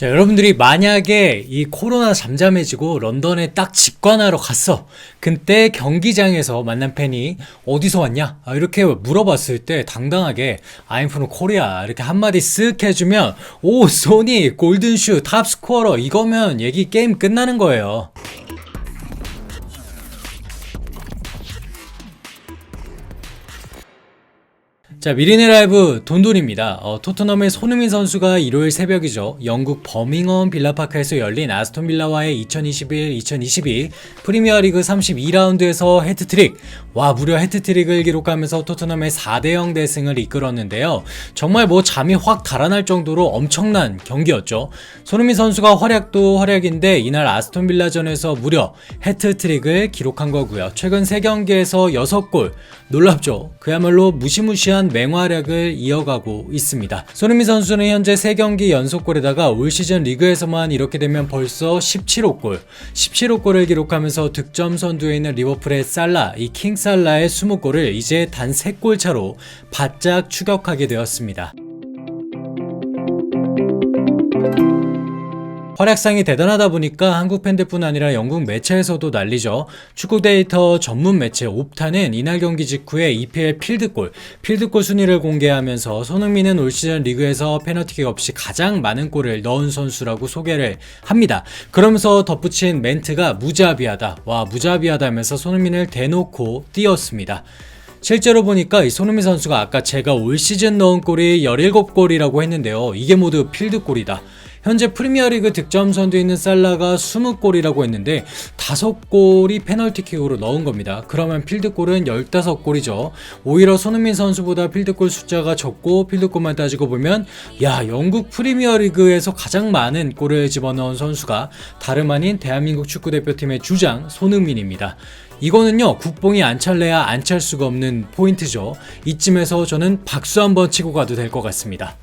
자, 여러분들이 만약에 이 코로나 잠잠해지고 런던에 딱 직관하러 갔어. 그때 경기장에서 만난 팬이 어디서 왔냐? 이렇게 물어봤을 때 당당하게 I'm from Korea 이렇게 한마디 쓱 해주면 오, 소니 골든슈 탑스코어러 이거면 얘기 게임 끝나는 거예요. 자, 미리네 라이브 돈돈입니다. 토트넘의 손흥민 선수가 일요일 새벽이죠. 영국 버밍엄 빌라파크에서 열린 아스톤 빌라와의 2021-2022 프리미어리그 32라운드에서 해트트릭. 와, 무려 해트트릭을 기록하면서 토트넘의 4대0 대승을 이끌었는데요. 정말 잠이 확 달아날 정도로 엄청난 경기였죠. 손흥민 선수가 활약도 활약인데 이날 아스톤 빌라전에서 무려 해트트릭을 기록한 거고요. 최근 3경기에서 6골. 놀랍죠? 그야말로 무시무시한 맹활약을 이어가고 있습니다. 손흥민 선수는 현재 3경기 연속골에다가 올 시즌 리그에서만 이렇게 되면 벌써 17호골을 기록하면서 득점 선두에 있는 리버풀의 살라, 이 킹 살라의 20골을 이제 단 3골 차로 바짝 추격하게 되었습니다. 활약상이 대단하다 보니까 한국 팬들뿐 아니라 영국 매체에서도 난리죠. 축구 데이터 전문 매체 옵타는 이날 경기 직후에 EPL 필드골 순위를 공개하면서 손흥민은 올 시즌 리그에서 페널티킥 없이 가장 많은 골을 넣은 선수라고 소개를 합니다. 그러면서 덧붙인 멘트가 무자비하다. 와, 무자비하다면서 손흥민을 대놓고 띄웠습니다. 실제로 보니까 이 손흥민 선수가 아까 제가 올 시즌 넣은 골이 17골이라고 했는데요. 이게 모두 필드골이다. 현재 프리미어리그 득점 선두에 있는 살라가 20골이라고 했는데 5골이 페널티킥으로 넣은 겁니다. 그러면 필드골은 15골이죠. 오히려 손흥민 선수보다 필드골 숫자가 적고 필드골만 따지고 보면 야, 영국 프리미어리그에서 가장 많은 골을 집어넣은 선수가 다름 아닌 대한민국 축구대표팀의 주장 손흥민입니다. 이거는요, 국뽕이 안 찰래야 안 찰 수가 없는 포인트죠. 이쯤에서 저는 박수 한번 치고 가도 될 것 같습니다.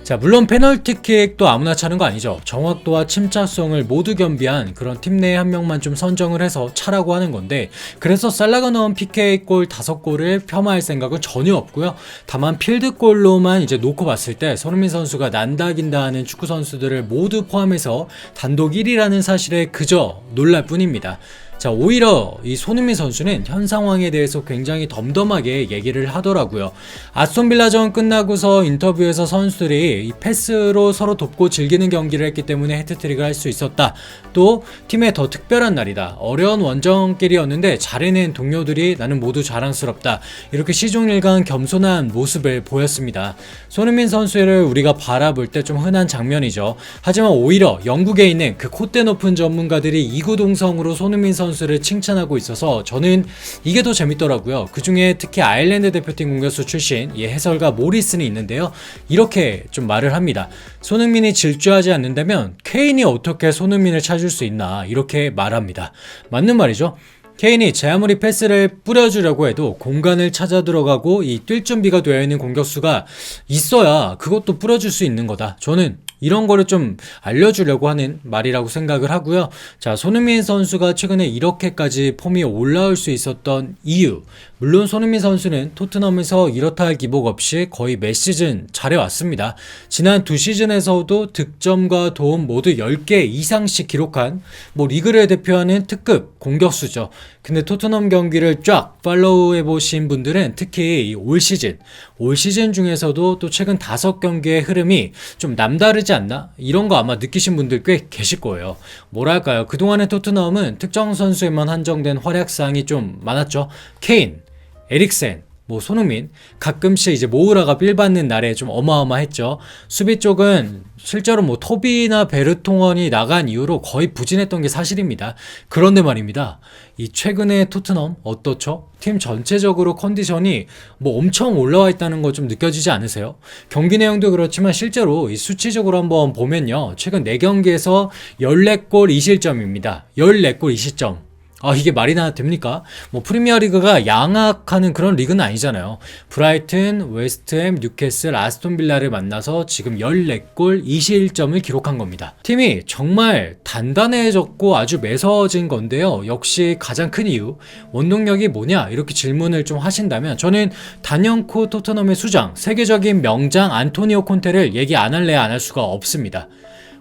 자, 물론 페널티킥도 아무나 차는 거 아니죠. 정확도와 침착성을 모두 겸비한 그런 팀 내에 한 명만 좀 선정을 해서 차라고 하는 건데, 그래서 살라가 넣은 PK골 5골을 폄하할 생각은 전혀 없고요. 다만 필드골로만 이제 놓고 봤을 때 손흥민 선수가 난다긴다 하는 축구 선수들을 모두 포함해서 단독 1위라는 사실에 그저 놀랄 뿐입니다. 자, 오히려 이 손흥민 선수는 현 상황에 대해서 굉장히 덤덤하게 얘기를 하더라고요. 아스톤 빌라전 끝나고서 인터뷰에서 선수들이 이 패스로 서로 돕고 즐기는 경기를 했기 때문에 해트트릭을 할 수 있었다. 또 팀의 더 특별한 날이다. 어려운 원정길이었는데 잘 해낸 동료들이 나는 모두 자랑스럽다. 이렇게 시종일관 겸손한 모습을 보였습니다. 손흥민 선수를 우리가 바라볼 때 좀 흔한 장면이죠. 하지만 오히려 영국에 있는 그 콧대 높은 전문가들이 이구동성으로 손흥민 선수를 칭찬하고 있어서 저는 이게 더 재밌더라고요. 그 중에 특히 아일랜드 대표팀 공격수 출신 이 해설가 모리슨이 있는데요. 이렇게 좀 말을 합니다. 손흥민이 질주하지 않는다면 케인이 어떻게 손흥민을 찾을 수 있나, 이렇게 말합니다. 맞는 말이죠. 케인이 제 아무리 패스를 뿌려주려고 해도 공간을 찾아 들어가고 이 뛸 준비가 되어 있는 공격수가 있어야 그것도 뿌려줄 수 있는 거다. 저는 이런 거를 좀 알려주려고 하는 말이라고 생각을 하고요. 자, 손흥민 선수가 최근에 이렇게까지 폼이 올라올 수 있었던 이유. 물론 손흥민 선수는 토트넘에서 이렇다 할 기복 없이 거의 매 시즌 잘해왔습니다. 지난 2시즌에서도 득점과 도움 모두 10개 이상씩 기록한 리그를 대표하는 특급 공격수죠. 근데 토트넘 경기를 쫙 팔로우해보신 분들은 특히 올 시즌 중에서도 또 최근 5경기의 흐름이 좀 남다르지 않나? 이런 거 아마 느끼신 분들 꽤 계실 거예요. 뭐랄까요? 그동안의 토트넘은 특정 선수에만 한정된 활약상이 좀 많았죠. 케인, 에릭센, 손흥민, 가끔씩 이제 모우라가 빌 받는 날에 좀 어마어마했죠. 수비 쪽은 실제로 토비나 베르통원이 나간 이후로 거의 부진했던 게 사실입니다. 그런데 말입니다. 이 최근에 토트넘 어떻죠? 팀 전체적으로 컨디션이 엄청 올라와 있다는 거 좀 느껴지지 않으세요? 경기 내용도 그렇지만 실제로 이 수치적으로 한번 보면요. 최근 4경기에서 14골 2실점입니다. 14골 2실점. 이게 말이나 됩니까? 뭐 프리미어리그가 양악하는 그런 리그는 아니잖아요. 브라이튼, 웨스트햄, 뉴캐슬, 아스톤빌라를 만나서 지금 14골 21점을 기록한 겁니다. 팀이 정말 단단해졌고 아주 매서워진 건데요. 역시 가장 큰 이유, 원동력이 뭐냐 이렇게 질문을 좀 하신다면 저는 단연코 토트넘의 수장, 세계적인 명장 안토니오 콘테를 얘기 안 할래야 안 할 수가 없습니다.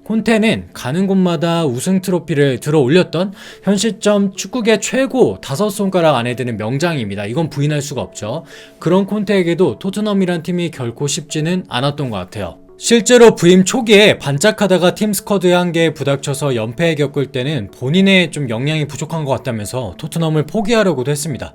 콘테는 가는 곳마다 우승 트로피를 들어 올렸던 현 시점 축구계 최고 5손가락 안에 드는 명장입니다. 이건 부인할 수가 없죠. 그런 콘테에게도 토트넘이란 팀이 결코 쉽지는 않았던 것 같아요. 실제로 부임 초기에 반짝하다가 팀 스쿼드의 한계에 부닥쳐서 연패에 겪을 때는 본인의 좀 역량이 부족한 것 같다면서 토트넘을 포기하려고도 했습니다.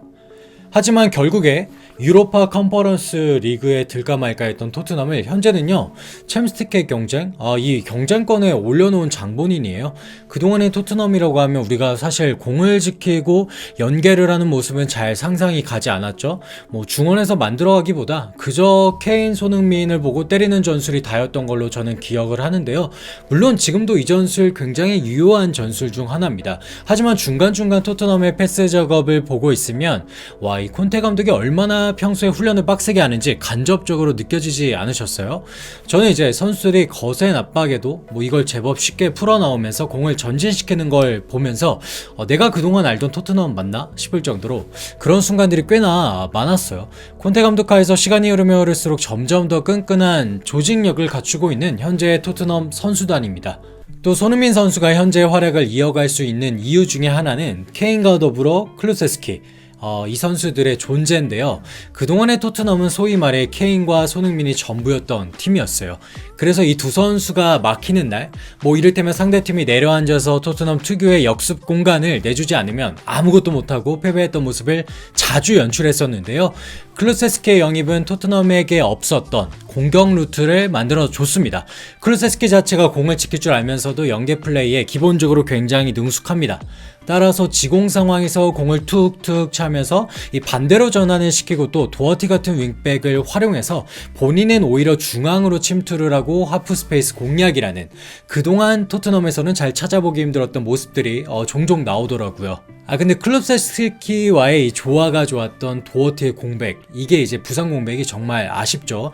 하지만 결국에 유로파 컨퍼런스 리그에 들까 말까 했던 토트넘을 현재는요 챔스티켓 경쟁, 이 경쟁권에 올려놓은 장본인이에요. 그동안의 토트넘이라고 하면 우리가 사실 공을 지키고 연계를 하는 모습은 잘 상상이 가지 않았죠. 뭐 중원에서 만들어가기보다 그저 케인, 손흥민을 보고 때리는 전술이 다였던 걸로 저는 기억을 하는데요. 물론 지금도 이 전술 굉장히 유효한 전술 중 하나입니다. 하지만 중간중간 토트넘의 패스 작업을 보고 있으면 이 콘테 감독이 얼마나 평소에 훈련을 빡세게 하는지 간접적으로 느껴지지 않으셨어요? 저는 이제 선수들이 거센 압박에도 이걸 제법 쉽게 풀어나오면서 공을 전진시키는 걸 보면서 내가 그동안 알던 토트넘 맞나 싶을 정도로 그런 순간들이 꽤나 많았어요. 콘테 감독하에서 시간이 흐르면 흐를수록 점점 더 끈끈한 조직력을 갖추고 있는 현재의 토트넘 선수단입니다. 또 손흥민 선수가 현재 활약을 이어갈 수 있는 이유 중에 하나는 케인과 더불어 클루세스키, 이 선수들의 존재인데요. 그동안의 토트넘은 소위 말해 케인과 손흥민이 전부였던 팀이었어요. 그래서 이 두 선수가 막히는 날, 이를테면 상대팀이 내려앉아서 토트넘 특유의 역습 공간을 내주지 않으면 아무것도 못하고 패배했던 모습을 자주 연출했었는데요. 클루세스키의 영입은 토트넘에게 없었던 공격 루트를 만들어줬습니다. 클루세스키 자체가 공을 지킬 줄 알면서도 연계 플레이에 기본적으로 굉장히 능숙합니다. 따라서 지공 상황에서 공을 툭툭 차면서 이 반대로 전환을 시키고 또 도어티 같은 윙백을 활용해서 본인은 오히려 중앙으로 침투를 하고 하프 스페이스 공략이라는 그동안 토트넘에서는 잘 찾아보기 힘들었던 모습들이 종종 나오더라고요. 근데 클루세스키와의 이 조화가 좋았던 도어티의 공백, 이게 이제 부상 공백이 정말 아쉽죠.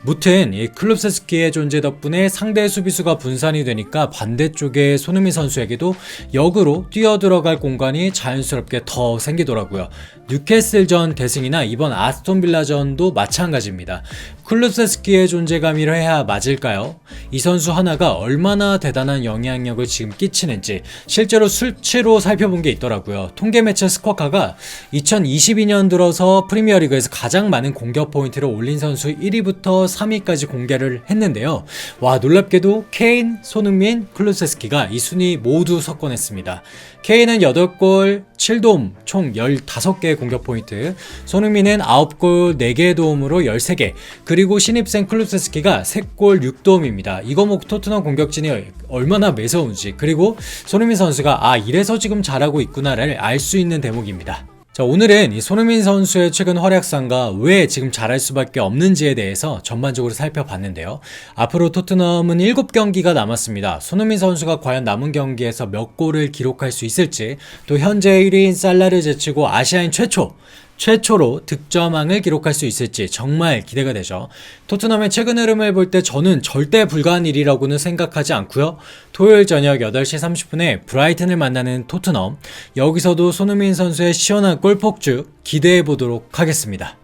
무튼 이 클루세스키의 존재 덕분에 상대 수비수가 분산이 되니까 반대쪽에 손흥민 선수에게도 역으로 뛰어들어갈 공간이 자연스럽게 더 생기더라고요. 뉴캐슬전 대승이나 이번 아스톤빌라전도 마찬가지입니다. 클루세스키의 존재감이라 맞을까요? 이 선수 하나가 얼마나 대단한 영향력을 지금 끼치는지 실제로 수치로 살펴본 게 있더라고요. 통계 매체 스쿼카가 2022년 들어서 프리미어리그에서 가장 많은 공격 포인트를 올린 선수 1위부터 3위까지 공개를 했는데요. 놀랍게도 케인, 손흥민, 클루세스키가 이 순위 모두 석권했습니다. 케인은 8골 7도움 총 15개의 공격 포인트, 손흥민은 9골 4개의 도움으로 13개, 그리고 신입생 클루세스키가 3골 6도움입니다. 이거 토트넘 공격진이 얼마나 매서운지, 그리고 손흥민 선수가 이래서 지금 잘하고 있구나를 알 수 있는 대목입니다. 자, 오늘은 이 손흥민 선수의 최근 활약상과 왜 지금 잘할 수밖에 없는지에 대해서 전반적으로 살펴봤는데요. 앞으로 토트넘은 7경기가 남았습니다. 손흥민 선수가 과연 남은 경기에서 몇 골을 기록할 수 있을지, 또 현재 1위인 살라를 제치고 아시아인 최초로 득점왕을 기록할 수 있을지 정말 기대가 되죠. 토트넘의 최근 흐름을 볼 때 저는 절대 불가한 일이라고는 생각하지 않고요. 토요일 저녁 8시 30분에 브라이튼을 만나는 토트넘, 여기서도 손흥민 선수의 시원한 골 폭주 기대해 보도록 하겠습니다.